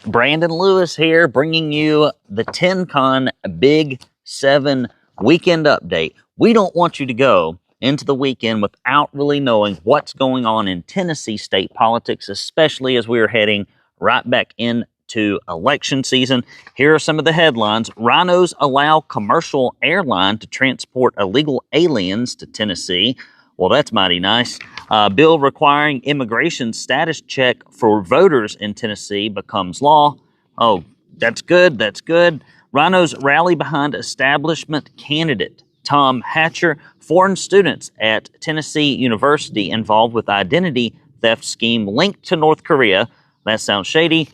Brandon Lewis here, bringing you the TenCon Big 7 weekend update. We don't want you to go into the weekend without really knowing what's going on in Tennessee state politics, especially as we are heading right back into election season. Here are some of the headlines. RINOs allow commercial airline to transport illegal aliens to Tennessee. Well, that's mighty nice. Bill requiring immigration status check for voters in Tennessee becomes law. Oh, that's good. That's good. RINOs rally behind establishment candidate Tom Hatcher. Foreign students at Tennessee University involved with identity theft scheme linked to North Korea. That sounds shady.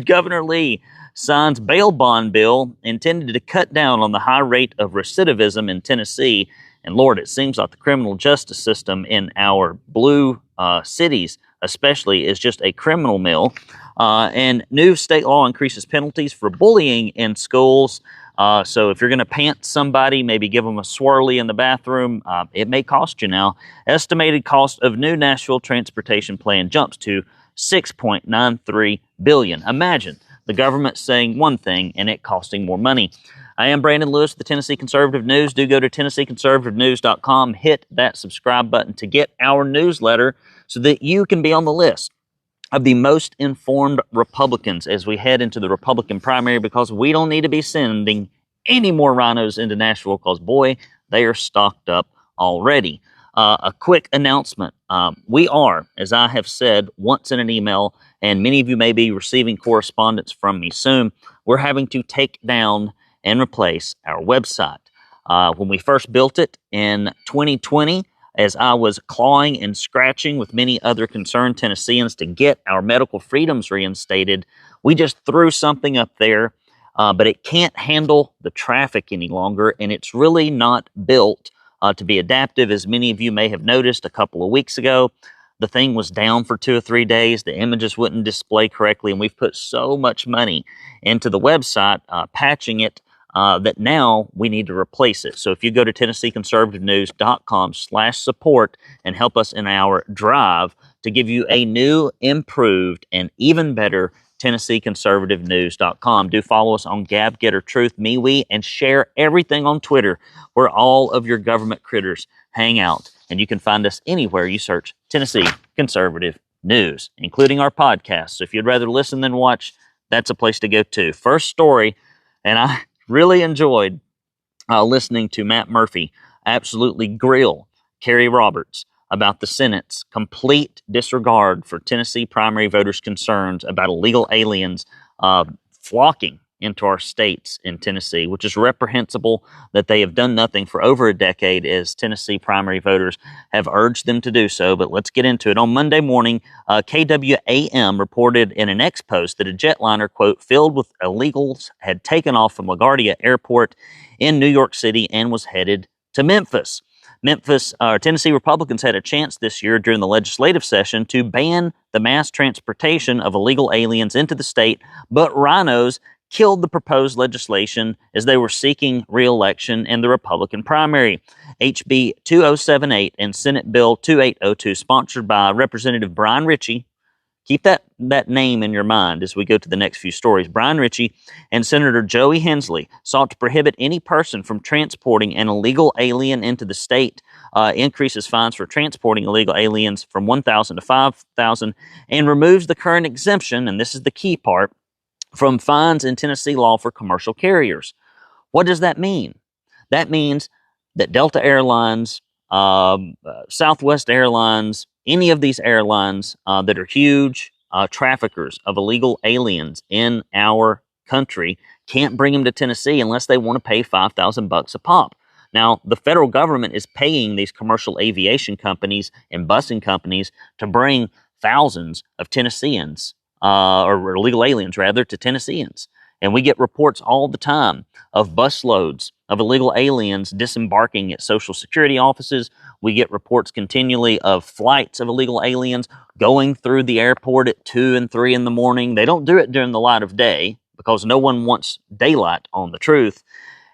Governor Lee signs bail bond bill intended to cut down on the high rate of recidivism in Tennessee. And Lord, it seems like the criminal justice system in our blue cities especially is just a criminal mill. And new state law increases penalties for bullying in schools. So if you're going to pant somebody, maybe give them a swirly in the bathroom, it may cost you now. Estimated cost of new Nashville transportation plan jumps to $6.93 billion. Imagine the government saying one thing and it costing more money. I am Brandon Lewis, the Tennessee Conservative News. Do go to TennesseeConservativeNews.com. Hit that subscribe button to get our newsletter so that you can be on the list of the most informed Republicans as we head into the Republican primary, because we don't need to be sending any more RINOs into Nashville because, boy, they are stocked up already. A quick announcement. We are, as I have said once in an email, and many of you may be receiving correspondence from me soon, we're having to take down and replace our website. When we first built it in 2020, as I was clawing and scratching with many other concerned Tennesseans to get our medical freedoms reinstated, we just threw something up there, but it can't handle the traffic any longer, and it's really not built to be adaptive. As many of you may have noticed a couple of weeks ago, the thing was down for 2 or 3 days. The images wouldn't display correctly, and we've put so much money into the website, patching it, that now we need to replace it. So if you go to TennesseeConservativeNews.com/support and help us in our drive to give you a new, improved, and even better TennesseeConservativeNews.com. Do follow us on Gab, Getter, Truth, MeWe, and share everything on Twitter where all of your government critters hang out. And you can find us anywhere you search Tennessee Conservative News, including our podcast. So if you'd rather listen than watch, that's a place to go to. First story, and I really enjoyed listening to Matt Murphy absolutely grill Kerry Roberts about the Senate's complete disregard for Tennessee primary voters' concerns about illegal aliens flocking into our states in Tennessee, which is reprehensible that they have done nothing for over a decade as Tennessee primary voters have urged them to do so. But let's get into it. On Monday morning, KWAM reported in an X post that a jetliner, quote, filled with illegals had taken off from LaGuardia Airport in New York City and was headed to Memphis. Tennessee Republicans had a chance this year during the legislative session to ban the mass transportation of illegal aliens into the state, but RINOs killed the proposed legislation as they were seeking re-election in the Republican primary. HB 2078 and Senate Bill 2802, sponsored by Representative Brian Richey. Keep that name in your mind as we go to the next few stories. Brian Richey and Senator Joey Hensley sought to prohibit any person from transporting an illegal alien into the state, increases fines for transporting illegal aliens from $1,000 to $5,000, and removes the current exemption, and this is the key part, from fines in Tennessee law for commercial carriers. What does that mean? That means that Delta Airlines, Southwest Airlines, any of these airlines that are huge traffickers of illegal aliens in our country can't bring them to Tennessee unless they want to pay $5,000 a pop. Now, the federal government is paying these commercial aviation companies and busing companies to bring thousands of Tennesseans, or illegal aliens rather, to Tennesseans. And we get reports all the time of busloads of illegal aliens disembarking at Social Security offices. We get reports continually of flights of illegal aliens going through the airport at 2 and 3 in the morning. They don't do it during the light of day because no one wants daylight on the truth.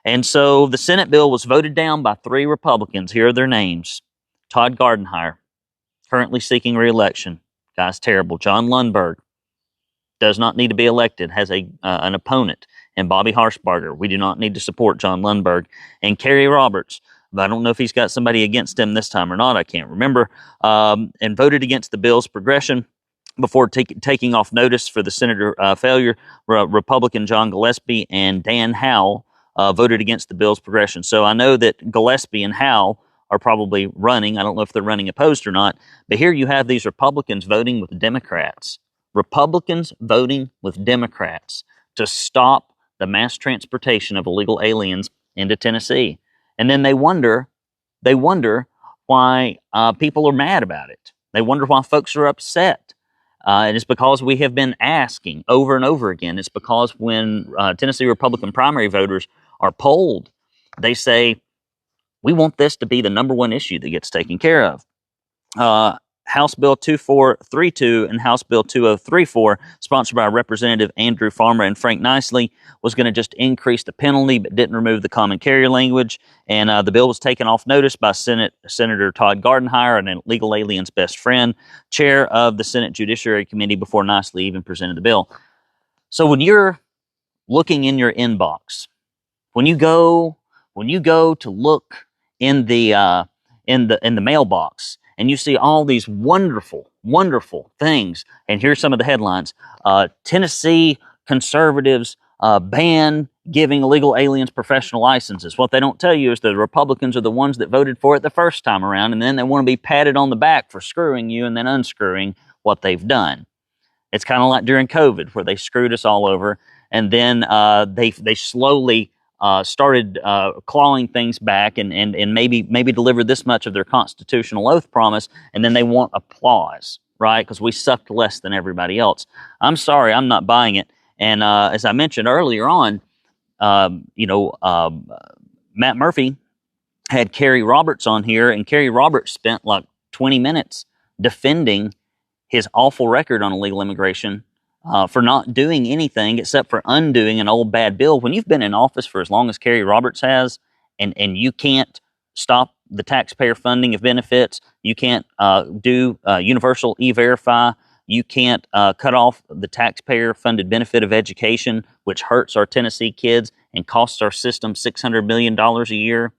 And so the Senate bill was voted down by 3 Republicans. Here are their names. Todd Gardenhire, currently seeking re-election. Guy's terrible. John Lundberg, does not need to be elected, has an opponent in Bobby Harshbarger. We do not need to support John Lundberg. And Kerry Roberts, but I don't know if he's got somebody against him this time or not. I can't remember. And voted against the bill's progression before taking off notice for the senator failure. Republican John Gillespie and Dan Howe voted against the bill's progression. So I know that Gillespie and Howe are probably running. I don't know if they're running opposed or not. But here you have these Republicans voting with Democrats. Republicans voting with Democrats to stop the mass transportation of illegal aliens into Tennessee. And then they wonder why people are mad about it. They wonder why folks are upset. And it's because we have been asking over and over again. It's because when Tennessee Republican primary voters are polled, they say, we want this to be the number one issue that gets taken care of. House Bill 2432 and House Bill 2034, sponsored by Representative Andrew Farmer and Frank Nicely, was going to just increase the penalty but didn't remove the common carrier language. And the bill was taken off notice by Senator Todd Gardenhire, an illegal alien's best friend, chair of the Senate Judiciary Committee, before Nicely even presented the bill. So when you're looking in your inbox, when you go to look in the mailbox, and you see all these wonderful, wonderful things. And here's some of the headlines. Tennessee conservatives ban giving illegal aliens professional licenses. What they don't tell you is the Republicans are the ones that voted for it the first time around, and then they want to be patted on the back for screwing you and then unscrewing what they've done. It's kind of like during COVID, where they screwed us all over, and then they slowly started clawing things back and maybe delivered this much of their constitutional oath promise, and then they want applause, right? Because we sucked less than everybody else. I'm sorry, I'm not buying it. And as I mentioned earlier on, Matt Murphy had Kerry Roberts on here, and Kerry Roberts spent like 20 minutes defending his awful record on illegal immigration, for not doing anything except for undoing an old bad bill. When you've been in office for as long as Kerry Roberts has, and you can't stop the taxpayer funding of benefits, you can't do universal e-verify, you can't cut off the taxpayer-funded benefit of education, which hurts our Tennessee kids and costs our system $600 million a year.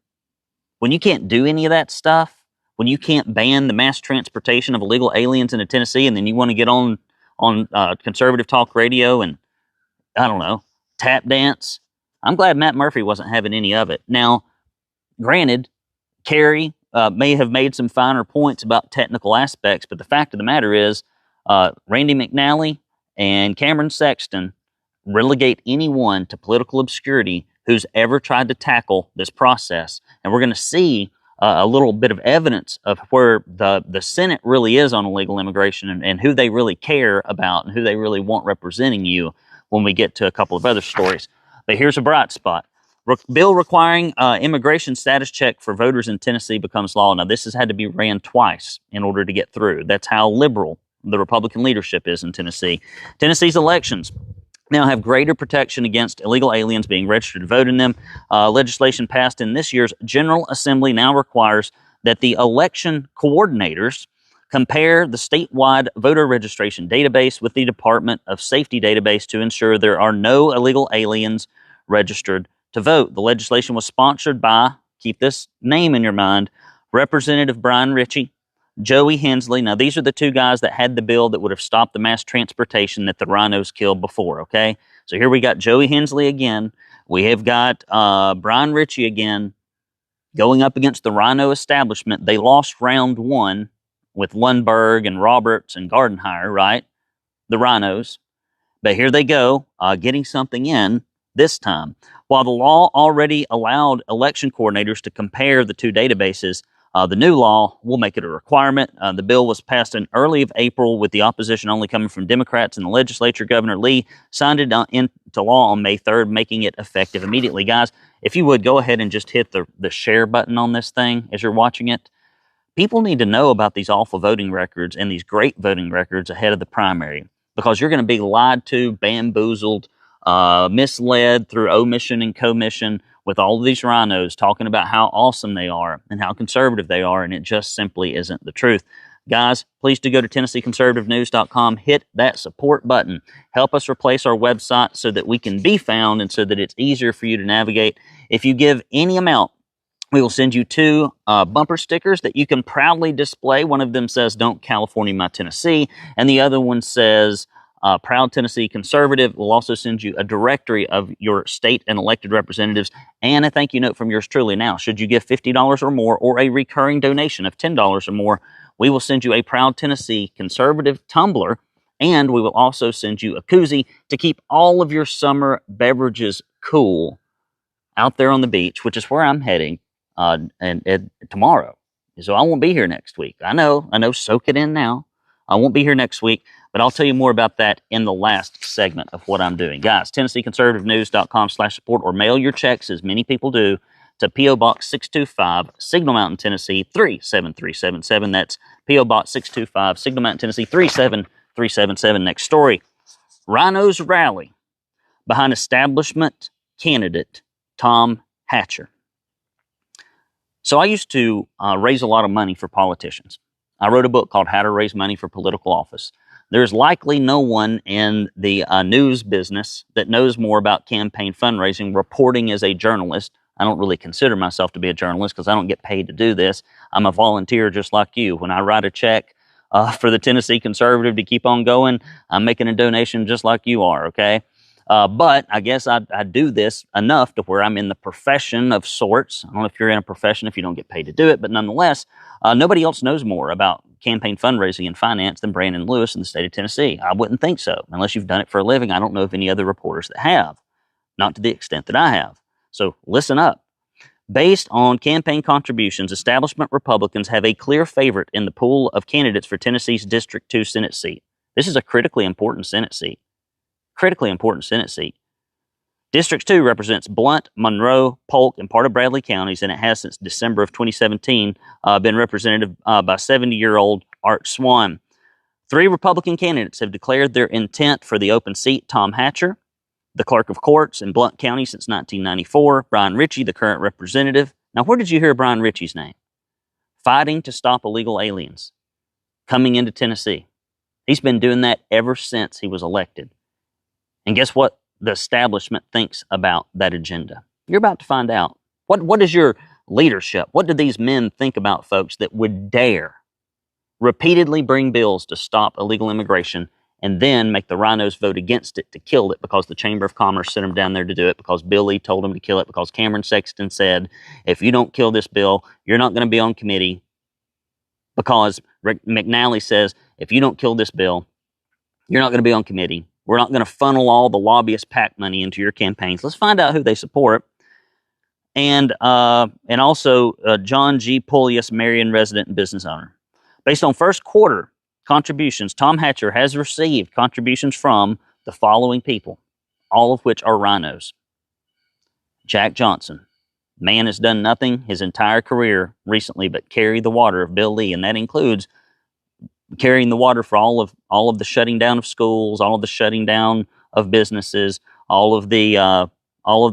When you can't do any of that stuff, when you can't ban the mass transportation of illegal aliens into Tennessee, and then you want to get on conservative talk radio and, I don't know, tap dance. I'm glad Matt Murphy wasn't having any of it. Now, granted, Kerry may have made some finer points about technical aspects, but the fact of the matter is Randy McNally and Cameron Sexton relegate anyone to political obscurity who's ever tried to tackle this process. And we're going to see a little bit of evidence of where the Senate really is on illegal immigration and who they really care about and who they really want representing you when we get to a couple of other stories. But here's a bright spot. Bill requiring immigration status check for voters in Tennessee becomes law. Now, this has had to be ran twice in order to get through. That's how liberal the Republican leadership is in Tennessee. Tennessee's elections now have greater protection against illegal aliens being registered to vote in them. Legislation passed in this year's General Assembly now requires that the election coordinators compare the statewide voter registration database with the Department of Safety database to ensure there are no illegal aliens registered to vote. The legislation was sponsored by, keep this name in your mind, Representative Brian Richey, Joey Hensley. Now, these are the two guys that had the bill that would have stopped the mass transportation that the RINOs killed before, okay? So here we got Joey Hensley again. We have got Brian Richey again going up against the RINO establishment. They lost round one with Lundberg and Roberts and Gardenhire, right? The RINOs. But here they go, getting something in this time. While the law already allowed election coordinators to compare the two databases, the new law will make it a requirement. The bill was passed in early of April with the opposition only coming from Democrats in the legislature. Governor Lee signed it into law on May 3rd, making it effective immediately. Guys, if you would, go ahead and just hit the share button on this thing as you're watching it. People need to know about these awful voting records and these great voting records ahead of the primary, because you're going to be lied to, bamboozled, misled through omission and commission with all of these RINOs talking about how awesome they are and how conservative they are, and it just simply isn't the truth. Guys, please do go to TennesseeConservativeNews.com. Hit that support button. Help us replace our website so that we can be found and so that it's easier for you to navigate. If you give any amount, we will send you 2 bumper stickers that you can proudly display. One of them says, "Don't California my Tennessee," and the other one says, "Proud Tennessee Conservative." We'll also send you a directory of your state and elected representatives and a thank you note from yours truly. Now, should you give $50 or more or a recurring donation of $10 or more, we will send you a Proud Tennessee Conservative tumbler, and we will also send you a koozie to keep all of your summer beverages cool out there on the beach, which is where I'm heading and tomorrow. So I won't be here next week. I know, soak it in now. I won't be here next week, but I'll tell you more about that in the last segment of what I'm doing. Guys, TennesseeConservativeNews.com/support, or mail your checks, as many people do, to P.O. Box 625, Signal Mountain, Tennessee, 37377. That's P.O. Box 625, Signal Mountain, Tennessee, 37377. Next story. RINOs rally behind establishment candidate Tom Hatcher. So I used to raise a lot of money for politicians. I wrote a book called How to Raise Money for Political Office. There's likely no one in the news business that knows more about campaign fundraising, reporting as a journalist. I don't really consider myself to be a journalist because I don't get paid to do this. I'm a volunteer just like you. When I write a check for the Tennessee Conservative to keep on going, I'm making a donation just like you are, okay? But I guess I do this enough to where I'm in the profession of sorts. I don't know if you're in a profession if you don't get paid to do it, but nonetheless, nobody else knows more about campaign fundraising and finance than Brandon Lewis in the state of Tennessee. I wouldn't think so. Unless you've done it for a living, I don't know of any other reporters that have. Not to the extent that I have. So listen up. Based on campaign contributions, establishment Republicans have a clear favorite in the pool of candidates for Tennessee's District 2 Senate seat. This is a critically important Senate seat. District 2 represents Blount, Monroe, Polk, and part of Bradley counties, and it has since December of 2017 been represented by 70-year-old Art Swan. 3 Republican candidates have declared their intent for the open seat: Tom Hatcher, the clerk of courts in Blount County since 1994, Brian Richey, the current representative. Now, where did you hear Brian Richey's name? Fighting to stop illegal aliens coming into Tennessee. He's been doing that ever since he was elected. And guess what the establishment thinks about that agenda? You're about to find out. What is your leadership? What do these men think about folks that would dare repeatedly bring bills to stop illegal immigration and then make the RINOs vote against it to kill it because the Chamber of Commerce sent them down there to do it, because Bill Lee told them to kill it, because Cameron Sexton said, if you don't kill this bill, you're not going to be on committee, because Rick McNally says, if you don't kill this bill, you're not going to be on committee. We're not going to funnel all the lobbyist PAC money into your campaigns. Let's find out who they support. And also John G. Pulius, Marion resident and business owner. Based on first quarter contributions, Tom Hatcher has received contributions from the following people, all of which are RINOs. Jack Johnson. Man has done nothing his entire career recently but carry the water of Bill Lee, and that includes carrying the water for all of the shutting down of schools, all of the shutting down of businesses, all of the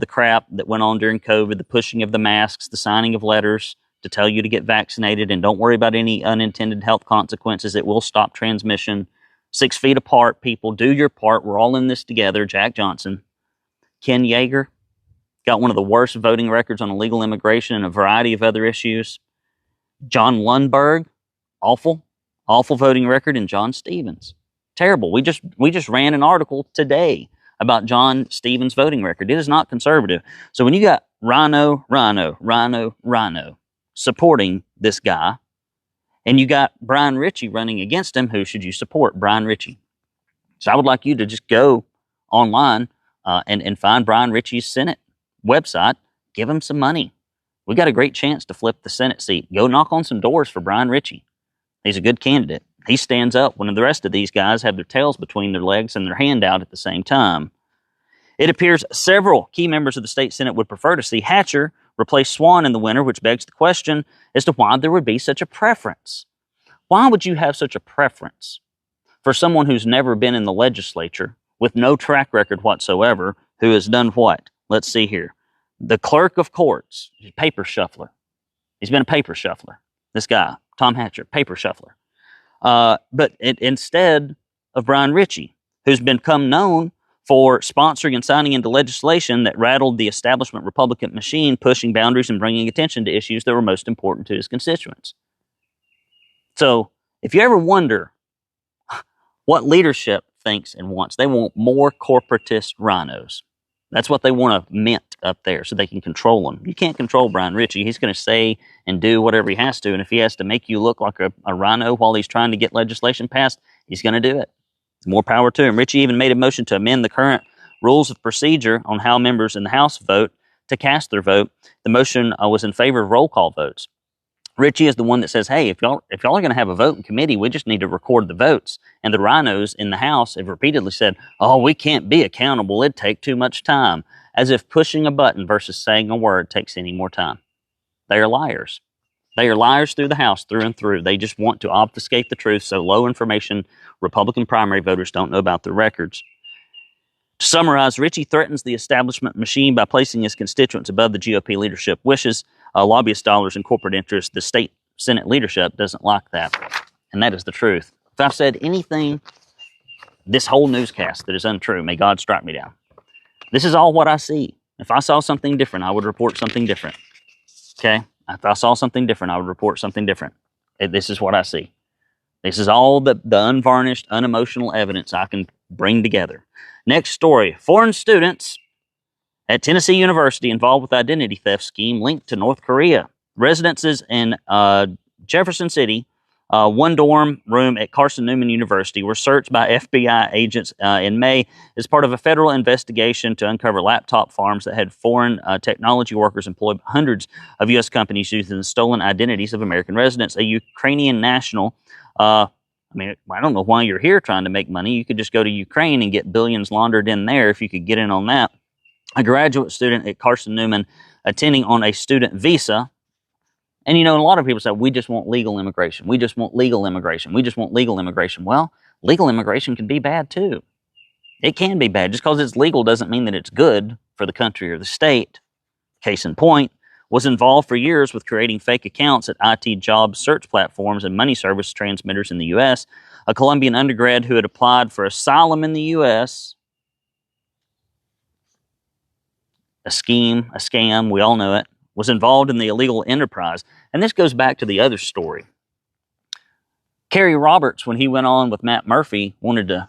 crap that went on during COVID, the pushing of the masks, the signing of letters to tell you to get vaccinated and don't worry about any unintended health consequences. It will stop transmission. 6 feet apart, people, do your part. We're all in this together. Jack Johnson. Ken Yeager got one of the worst voting records on illegal immigration and a variety of other issues. John Lundberg, awful voting record. And John Stevens, terrible. We just ran an article today about John Stevens' voting record. It is not conservative. So when you got RINO supporting this guy, and you got Brian Richey running against him, who should you support? Brian Richey. So I would like you to just go online and find Brian Richey's Senate website. Give him some money. We got a great chance to flip the Senate seat. Go knock on some doors for Brian Richey. He's a good candidate. He stands up when the rest of these guys have their tails between their legs and their hand out at the same time. It appears several key members of the state Senate would prefer to see Hatcher replace Swan in the winter, which begs the question as to why there would be such a preference. Why would you have such a preference for someone who's never been in the legislature, with no track record whatsoever, who has done what? Let's see here. The clerk of courts, paper shuffler. He's been a paper shuffler. This guy, Tom Hatcher, paper shuffler. Instead of Brian Richey, who's become known for sponsoring and signing into legislation that rattled the establishment Republican machine, pushing boundaries and bringing attention to issues that were most important to his constituents. So, if you ever wonder what leadership thinks and wants, they want more corporatist RINOs. That's what they want to mint up there so they can control them. You can't control Brian Richey. He's going to say and do whatever he has to. And if he has to make you look like a RINO while he's trying to get legislation passed, he's going to do it. More power to him. Richey even made a motion to amend the current rules of procedure on how members in the House vote to cast their vote. The motion was in favor of roll call votes. Richey is the one that says, hey, if y'all are going to have a vote in committee, we just need to record the votes. And the RINOs in the House have repeatedly said, oh, we can't be accountable. It'd take too much time. As if pushing a button versus saying a word takes any more time. They are liars. They are liars through the House, through and through. They just want to obfuscate the truth so low information Republican primary voters don't know about their records. To summarize, Richey threatens the establishment machine by placing his constituents above the GOP leadership wishes, lobbyist dollars, and corporate interests. The state Senate leadership doesn't like that. And that is the truth. If I've said anything, this whole newscast that is untrue, may God strike me down. This is all what I see. If I saw something different, I would report something different. Okay? If I saw something different, I would report something different. This is what I see. This is all the unvarnished, unemotional evidence I can bring together. Next story. Foreign students at Tennessee University involved with identity theft scheme linked to North Korea. Residences in Jefferson City, one dorm room at Carson Newman University were searched by FBI agents in May as part of a federal investigation to uncover laptop farms that had foreign technology workers employed by hundreds of U.S. companies using the stolen identities of American residents. A Ukrainian national, I don't know why you're here trying to make money. You could just go to Ukraine and get billions laundered in there if you could get in on that. A graduate student at Carson Newman attending on a student visa. And, a lot of people say, we just want legal immigration. We just want legal immigration. We just want legal immigration. Well, legal immigration can be bad, too. It can be bad. Just because it's legal doesn't mean that it's good for the country or the state. Case in point, was involved for years with creating fake accounts at IT job search platforms and money service transmitters in the U.S. A Colombian undergrad who had applied for asylum in the U.S., a scheme, a scam, we all know it, was involved in the illegal enterprise. And this goes back to the other story. Kerry Roberts, when he went on with Matt Murphy, wanted to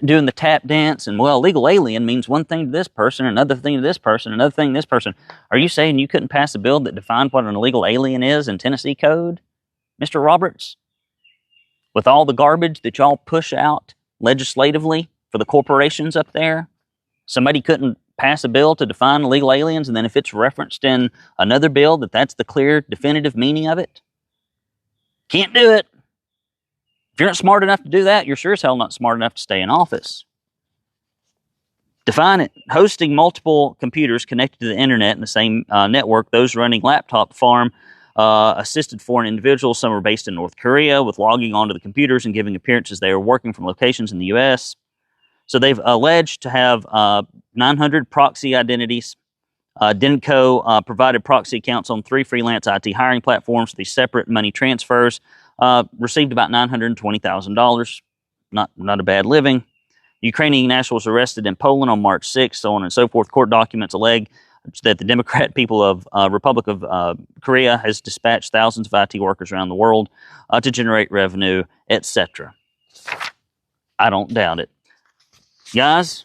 doing the tap dance, and legal alien means one thing to this person, another thing to this person, another thing to this person. Are you saying you couldn't pass a bill that defined what an illegal alien is in Tennessee code, Mr. Roberts? With all the garbage that y'all push out legislatively for the corporations up there, somebody couldn't pass a bill to define illegal aliens, and then if it's referenced in another bill, that's the clear, definitive meaning of it? Can't do it. If you're not smart enough to do that, you're sure as hell not smart enough to stay in office. Define it. Hosting multiple computers connected to the internet in the same network, those running laptop farm assisted foreign individuals. Some are based in North Korea, with logging onto the computers and giving appearances they are working from locations in the U.S. So they've alleged to have 900 proxy identities. Denko provided proxy accounts on 3 freelance IT hiring platforms. These separate money transfers received about $920,000. Not a bad living. Ukrainian national was arrested in Poland on March 6th, so on and so forth. Court documents allege that the Democrat people of Republic of Korea has dispatched thousands of IT workers around the world to generate revenue, etc. I don't doubt it. Guys,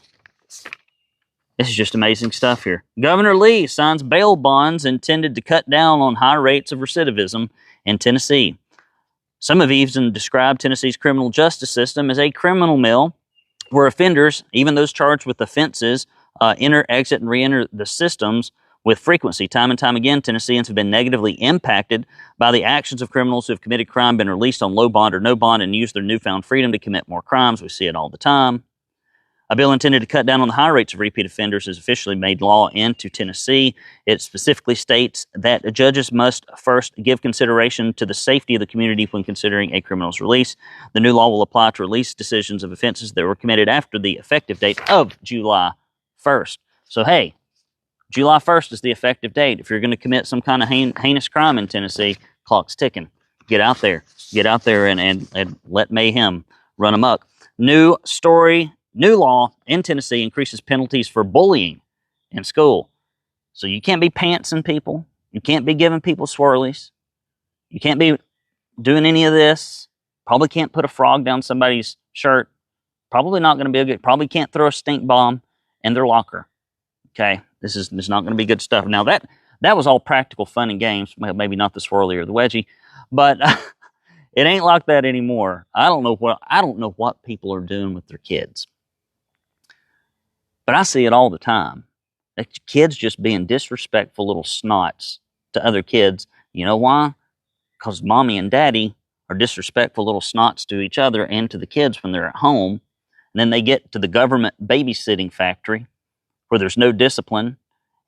this is just amazing stuff here. Governor Lee signs bail bonds intended to cut down on high rates of recidivism in Tennessee. Some have even described Tennessee's criminal justice system as a criminal mill where offenders, even those charged with offenses, enter, exit, and re-enter the systems with frequency. Time and time again, Tennesseans have been negatively impacted by the actions of criminals who have committed crime, been released on low bond or no bond, and used their newfound freedom to commit more crimes. We see it all the time. A bill intended to cut down on the high rates of repeat offenders has officially made law into Tennessee. It specifically states that judges must first give consideration to the safety of the community when considering a criminal's release. The new law will apply to release decisions of offenses that were committed after the effective date of July 1st. So, hey, July 1st is the effective date. If you're going to commit some kind of heinous crime in Tennessee, clock's ticking. Get out there. Get out there and let mayhem run amok. New law in Tennessee increases penalties for bullying in school. So you can't be pantsing people. You can't be giving people swirlies. You can't be doing any of this. Probably can't put a frog down somebody's shirt. Probably not going to be a good. Probably can't throw a stink bomb in their locker. Okay, this is not going to be good stuff. Now that was all practical fun and games. Well, maybe not the swirly or the wedgie, but it ain't like that anymore. I don't know what people are doing with their kids, but I see it all the time. Kids just being disrespectful little snots to other kids. You know why? Because mommy and daddy are disrespectful little snots to each other and to the kids when they're at home. And then they get to the government babysitting factory where there's no discipline,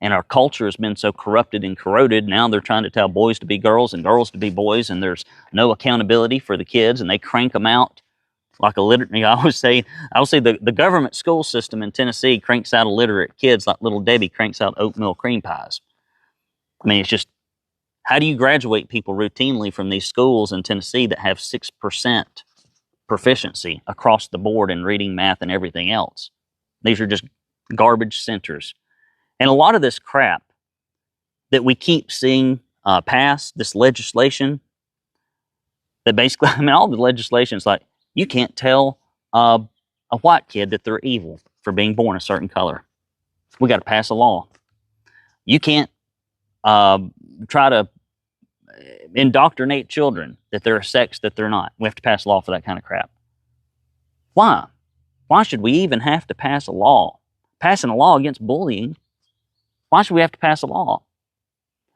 and our culture has been so corrupted and corroded. Now they're trying to tell boys to be girls and girls to be boys, and there's no accountability for the kids, and they crank them out like I always say the government school system in Tennessee cranks out illiterate kids like little Debbie cranks out oatmeal cream pies. I mean, it's just, how do you graduate people routinely from these schools in Tennessee that have 6% proficiency across the board in reading, math, and everything else? These are just garbage centers. And a lot of this crap that we keep seeing pass, this legislation, that basically, I mean, all the legislation is like, you can't tell a white kid that they're evil for being born a certain color. We got to pass a law. You can't try to indoctrinate children that they're a sex that they're not. We have to pass a law for that kind of crap. Why? Why should we even have to pass a law? Passing a law against bullying, why should we have to pass a law?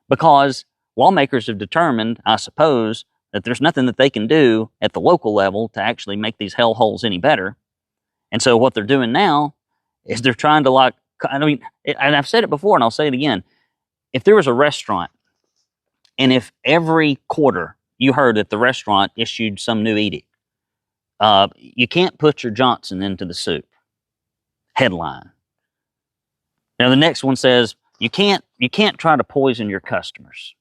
Because lawmakers have determined, I suppose, that there's nothing that they can do at the local level to actually make these hellholes any better. And so what they're doing now is they're trying to and I've said it before and I'll say it again. If there was a restaurant and if every quarter you heard that the restaurant issued some new edict, you can't put your Johnson into the soup. Headline. Now the next one says you can't try to poison your customers.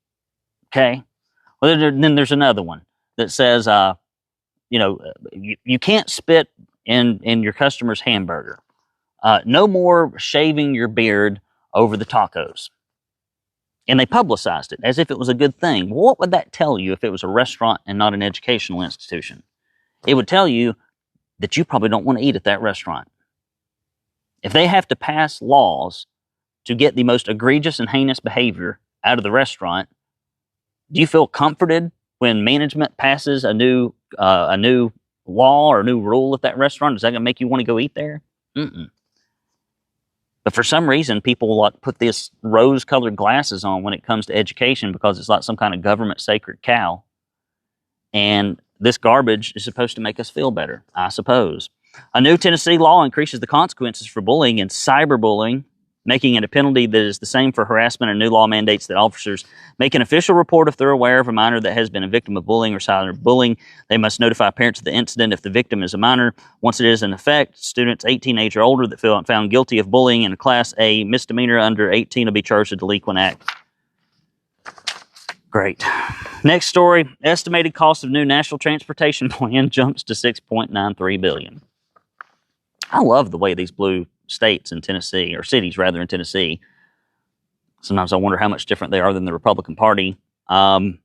Okay. Well, then there's another one that says you can't spit in your customer's hamburger. No more shaving your beard over the tacos. And they publicized it as if it was a good thing. Well, what would that tell you if it was a restaurant and not an educational institution? It would tell you that you probably don't want to eat at that restaurant. If they have to pass laws to get the most egregious and heinous behavior out of the restaurant, do you feel comforted when management passes a new law or a new rule at that restaurant? Is that going to make you want to go eat there? Mm-mm. But for some reason, people put this rose-colored glasses on when it comes to education because it's like some kind of government sacred cow. And this garbage is supposed to make us feel better, I suppose. A new Tennessee law increases the consequences for bullying and cyberbullying, making it a penalty that is the same for harassment. A new law mandates that officers make an official report if they're aware of a minor that has been a victim of bullying or cyberbullying. They must notify parents of the incident if the victim is a minor. Once it is in effect, students 18 age or older that feel found guilty of bullying in a Class A misdemeanor under 18 will be charged with a delinquent act. Great. Next story, estimated cost of new national transportation plan jumps to $6.93 billion. I love the way these blue states in Tennessee, or cities rather in Tennessee, sometimes I wonder how much different they are than the Republican Party. I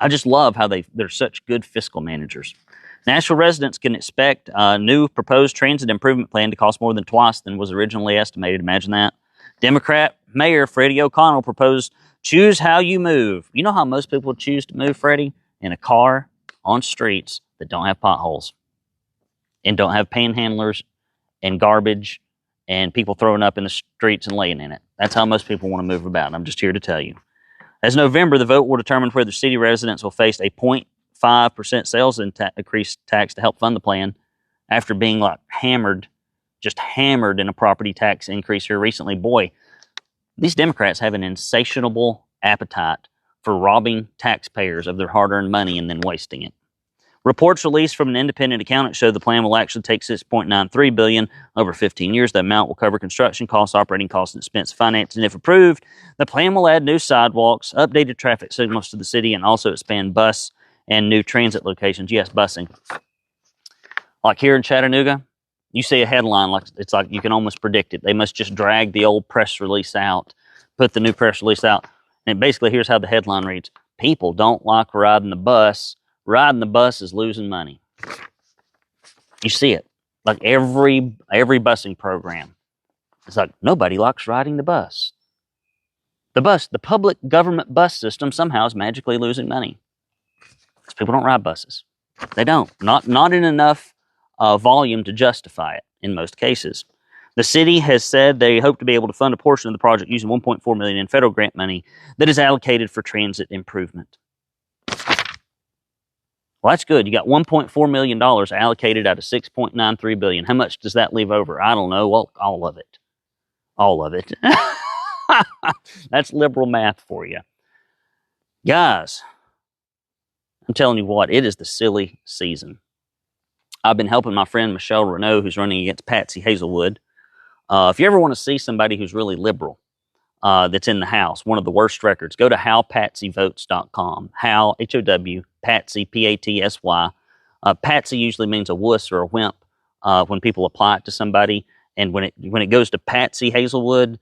just love how they're such good fiscal managers. Nashville residents can expect a new proposed transit improvement plan to cost more than twice than was originally estimated. Imagine that. Democrat Mayor Freddie O'Connell proposed choose how you move. You know how most people choose to move, Freddie? In a car on streets that don't have potholes and don't have panhandlers and garbage and people throwing up in the streets and laying in it. That's how most people want to move about. I'm just here to tell you. As November, the vote will determine whether city residents will face a 0.5% sales increase tax to help fund the plan after being hammered in a property tax increase here recently. Boy, these Democrats have an insatiable appetite for robbing taxpayers of their hard-earned money and then wasting it. Reports released from an independent accountant show the plan will actually take $6.93 billion over 15 years. The amount will cover construction costs, operating costs, and expense financing. If approved, the plan will add new sidewalks, updated traffic signals to the city, and also expand bus and new transit locations. Yes, busing. Like here in Chattanooga, you see a headline, like it's like you can almost predict it. They must just drag the old press release out, put the new press release out. And basically, here's how the headline reads. People don't like riding the bus. Riding the bus is losing money. You see it. Like every busing program. It's like nobody likes riding the bus. The public government bus system somehow is magically losing money. Because people don't ride buses. They don't. Not in enough volume to justify it in most cases. The city has said they hope to be able to fund a portion of the project using $1.4 million in federal grant money that is allocated for transit improvement. Well, that's good. You got $1.4 million allocated out of $6.93 billion. How much does that leave over? I don't know. Well, all of it. All of it. That's liberal math for you. Guys, I'm telling you what, it is the silly season. I've been helping my friend Michelle Renaud, who's running against Patsy Hazelwood. If you ever want to see somebody who's really liberal, that's in the House, one of the worst records, go to howpatsyvotes.com. How, H-O-W, Patsy, P-A-T-S-Y. Patsy usually means a wuss or a wimp when people apply it to somebody. And when it goes to Patsy Hazelwood,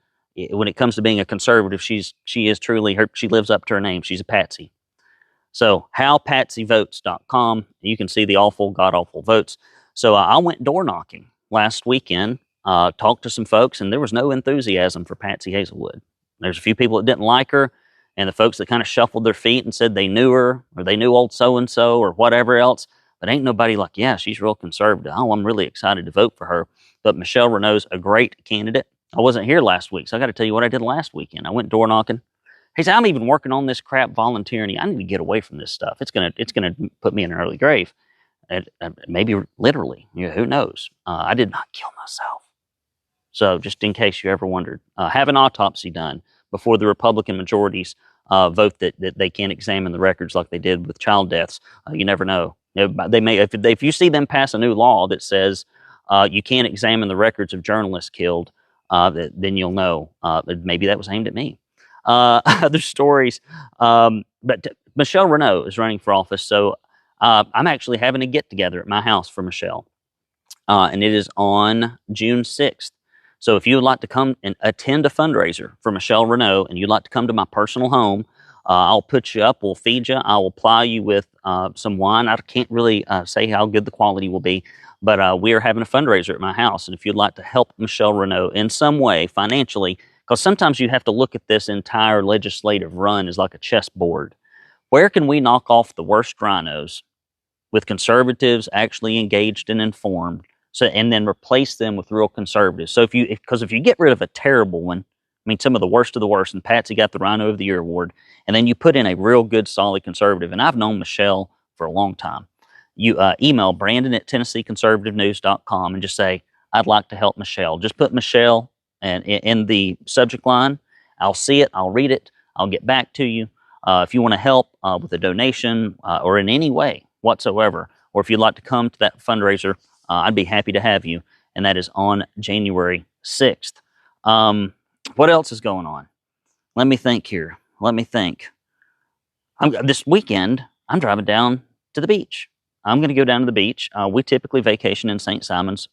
when it comes to being a conservative, she is truly, she lives up to her name. She's a Patsy. So howpatsyvotes.com. You can see the awful, god-awful votes. So I went door knocking last weekend, talked to some folks, and there was no enthusiasm for Patsy Hazelwood. There's a few people that didn't like her, and the folks that kind of shuffled their feet and said they knew her, or they knew old so-and-so, or whatever else. But ain't nobody like, yeah, she's real conservative. Oh, I'm really excited to vote for her. But Michelle Renaud's a great candidate. I wasn't here last week, so I got to tell you what I did last weekend. I went door knocking. He said, I'm even working on this crap volunteering. I need to get away from this stuff. It's gonna put me in an early grave. And maybe literally. Who knows? I did not kill myself. So just in case you ever wondered, have an autopsy done before the Republican majorities vote that they can't examine the records like they did with child deaths. You never know. They may, if you see them pass a new law that says you can't examine the records of journalists killed, then you'll know maybe that was aimed at me. Other stories, but Michelle Renaud is running for office, so I'm actually having a get-together at my house for Michelle, and it is on June 6th. So if you would like to come and attend a fundraiser for Michelle Renaud, and you'd like to come to my personal home, I'll put you up, we'll feed you, I will ply you with some wine. I can't really say how good the quality will be, but we are having a fundraiser at my house, and if you'd like to help Michelle Renaud in some way financially, because sometimes you have to look at this entire legislative run as like a chessboard. Where can we knock off the worst RINOs with conservatives actually engaged and informed, and then replace them with real conservatives? So if you get rid of a terrible one, I mean, some of the worst, and Patsy got the RINO of the Year award, and then you put in a real good, solid conservative, and I've known Michelle for a long time. You email Brandon at TennesseeConservativeNews.com and just say, I'd like to help Michelle. Just put Michelle and in the subject line. I'll see it, I'll read it, I'll get back to you. If you want to help with a donation or in any way whatsoever, or if you'd like to come to that fundraiser, I'd be happy to have you, and that is on January 6th. What else is going on? Let me think here. This weekend, I'm driving down to the beach. I'm going to go down to the beach. We typically vacation in St. Simons,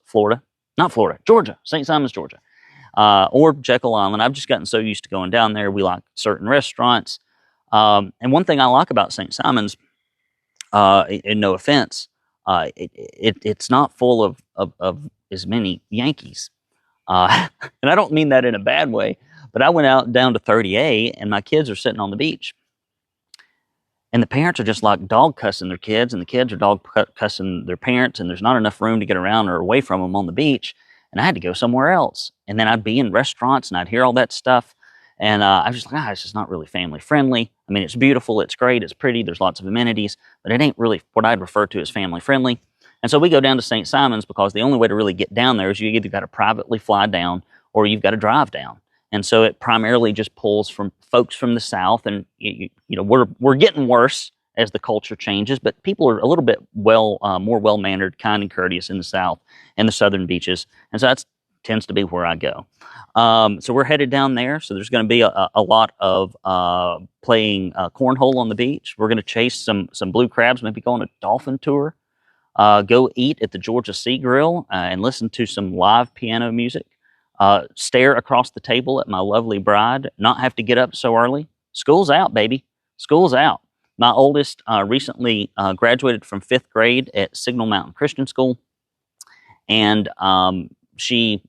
Georgia, St. Simons, Georgia. Or Jekyll Island. I've just gotten so used to going down there. We like certain restaurants. And one thing I like about St. Simons, and no offense, it's not full of as many Yankees. And I don't mean that in a bad way, but I went out down to 30A and my kids are sitting on the beach. And the parents are just like dog cussing their kids, and the kids are dog cussing their parents, and there's not enough room to get around or away from them on the beach. And I had to go somewhere else. And then I'd be in restaurants and I'd hear all that stuff. And I was just like, it's just not really family friendly. I mean, it's beautiful, it's great, it's pretty, there's lots of amenities, but it ain't really what I'd refer to as family friendly. And so we go down to St. Simons because the only way to really get down there is you either got to privately fly down or you've got to drive down. And so it primarily just pulls from folks from the South. And, we're getting worse as the culture changes, but people are a little bit more well-mannered, kind and courteous in the South and the southern beaches. And so tends to be where I go. So we're headed down there. So there's going to be a lot of playing cornhole on the beach. We're going to chase some blue crabs, maybe go on a dolphin tour, go eat at the Georgia Sea Grill and listen to some live piano music, stare across the table at my lovely bride, not have to get up so early. School's out, baby. School's out. My oldest recently graduated from 5th grade at Signal Mountain Christian School, and she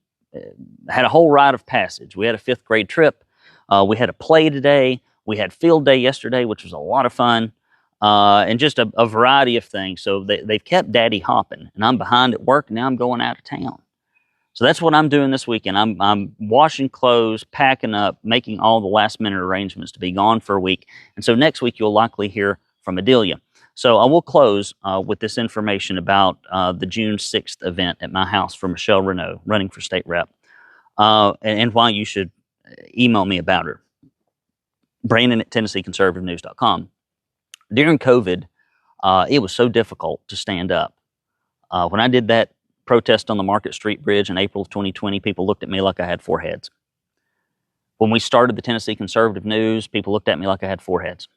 had a whole rite of passage. We had a 5th grade trip. We had a play today. We had field day yesterday, which was a lot of fun, and just a variety of things. So they've kept Daddy hopping, and I'm behind at work. Now I'm going out of town. So that's what I'm doing this weekend. I'm washing clothes, packing up, making all the last-minute arrangements to be gone for a week. And so next week you'll likely hear from Adelia. So I will close with this information about the June 6th event at my house for Michelle RINOs, running for state rep, and why you should email me about her. Brandon at TennesseeConservativeNews.com. During COVID, it was so difficult to stand up. When I did that protest on the Market Street Bridge in April of 2020, people looked at me like I had 4 heads. When we started the Tennessee Conservative News, people looked at me like I had 4 heads.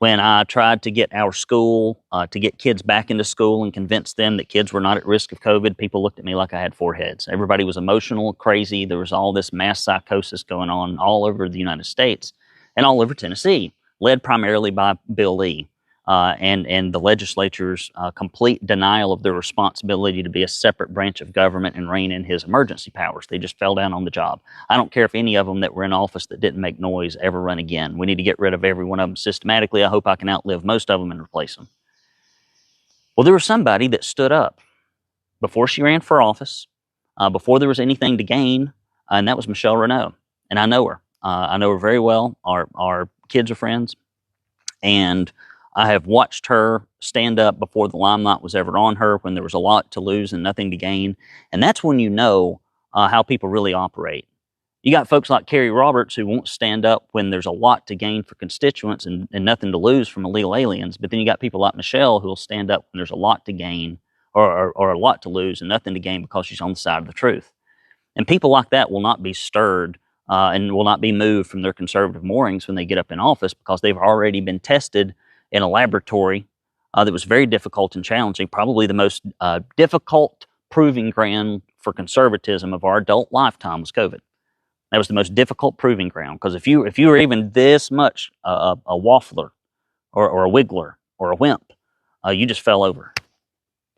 When I tried to get our school, to get kids back into school and convince them that kids were not at risk of COVID, people looked at me like I had 4 heads. Everybody was emotional, crazy. There was all this mass psychosis going on all over the United States and all over Tennessee, led primarily by Bill Lee. And the legislature's complete denial of their responsibility to be a separate branch of government and rein in his emergency powers. They just fell down on the job. I don't care if any of them that were in office that didn't make noise ever run again. We need to get rid of every one of them systematically. I hope I can outlive most of them and replace them. Well, there was somebody that stood up before she ran for office, before there was anything to gain, and that was Michelle RINOs. And I know her. I know her very well. Our kids are friends. And I have watched her stand up before the limelight was ever on her, when there was a lot to lose and nothing to gain. And that's when you know how people really operate. You got folks like Kerry Roberts who won't stand up when there's a lot to gain for constituents and nothing to lose from illegal aliens. But then you got people like Michelle who will stand up when there's a lot to gain or a lot to lose and nothing to gain because she's on the side of the truth. And people like that will not be stirred and will not be moved from their conservative moorings when they get up in office, because they've already been tested in a laboratory that was very difficult and challenging, probably the most difficult proving ground for conservatism of our adult lifetime was COVID. That was the most difficult proving ground, because if you were even this much a waffler or a wiggler or a wimp, you just fell over.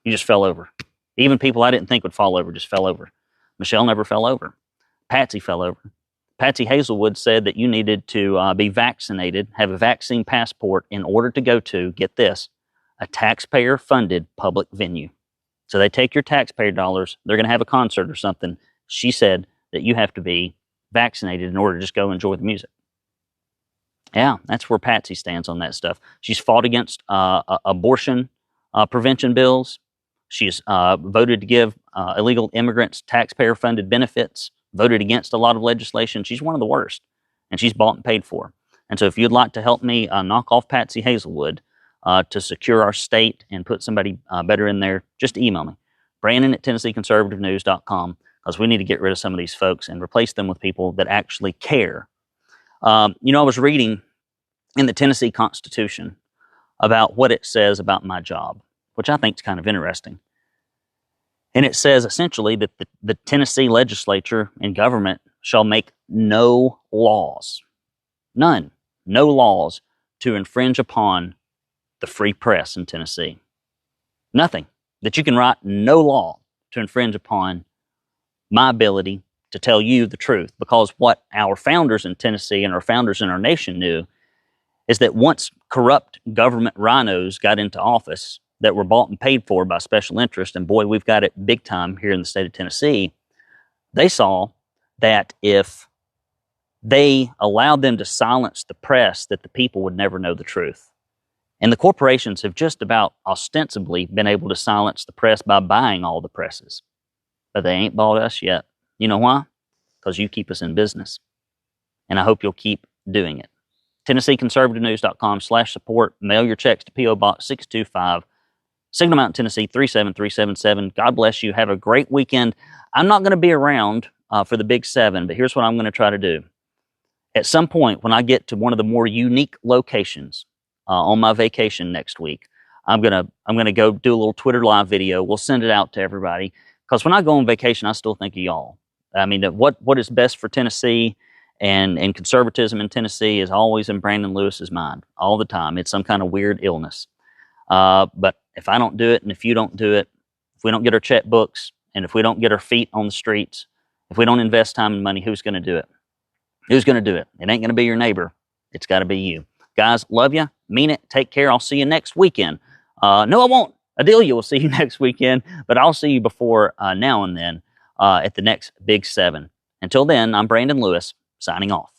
You just fell over. Even people I didn't think would fall over just fell over. Michelle never fell over. Patsy fell over. Patsy Hazelwood said that you needed to be vaccinated, have a vaccine passport in order to go to, get this, a taxpayer-funded public venue. So they take your taxpayer dollars, they're going to have a concert or something. She said that you have to be vaccinated in order to just go enjoy the music. Yeah, that's where Patsy stands on that stuff. She's fought against abortion prevention bills. She's voted to give illegal immigrants taxpayer-funded benefits, voted against a lot of legislation. She's one of the worst, and she's bought and paid for. And so if you'd like to help me knock off Patsy Hazelwood to secure our state and put somebody better in there, just email me, Brandon at TennesseeConservativeNews.com, because we need to get rid of some of these folks and replace them with people that actually care. I was reading in the Tennessee Constitution about what it says about my job, which I think is kind of interesting. And it says essentially that the Tennessee legislature and government shall make no laws, none, no laws to infringe upon the free press in Tennessee. Nothing. That you can write no law to infringe upon my ability to tell you the truth. Because what our founders in Tennessee and our founders in our nation knew is that once corrupt government RINOs got into office that were bought and paid for by special interest, and boy, we've got it big time here in the state of Tennessee, they saw that if they allowed them to silence the press, that the people would never know the truth. And the corporations have just about ostensibly been able to silence the press by buying all the presses. But they ain't bought us yet. You know why? Because you keep us in business. And I hope you'll keep doing it. TennesseeConservativeNews.com/support. Mail your checks to P.O. Box 625, Signal Mountain, Tennessee, 37377. God bless you. Have a great weekend. I'm not going to be around for the Big 7, but here's what I'm going to try to do. At some point, when I get to one of the more unique locations on my vacation next week, I'm gonna go do a little Twitter live video. We'll send it out to everybody, because when I go on vacation, I still think of y'all. I mean, what is best for Tennessee and conservatism in Tennessee is always in Brandon Lewis's mind all the time. It's some kind of weird illness. But if I don't do it, and if you don't do it, if we don't get our checkbooks, and if we don't get our feet on the streets, if we don't invest time and money, who's going to do it? Who's going to do it? It ain't going to be your neighbor. It's got to be you. Guys, love you. Mean it. Take care. I'll see you next weekend. No, I won't. Adelia will see you next weekend, but I'll see you before now and then at the next Big 7. Until then, I'm Brandon Lewis, signing off.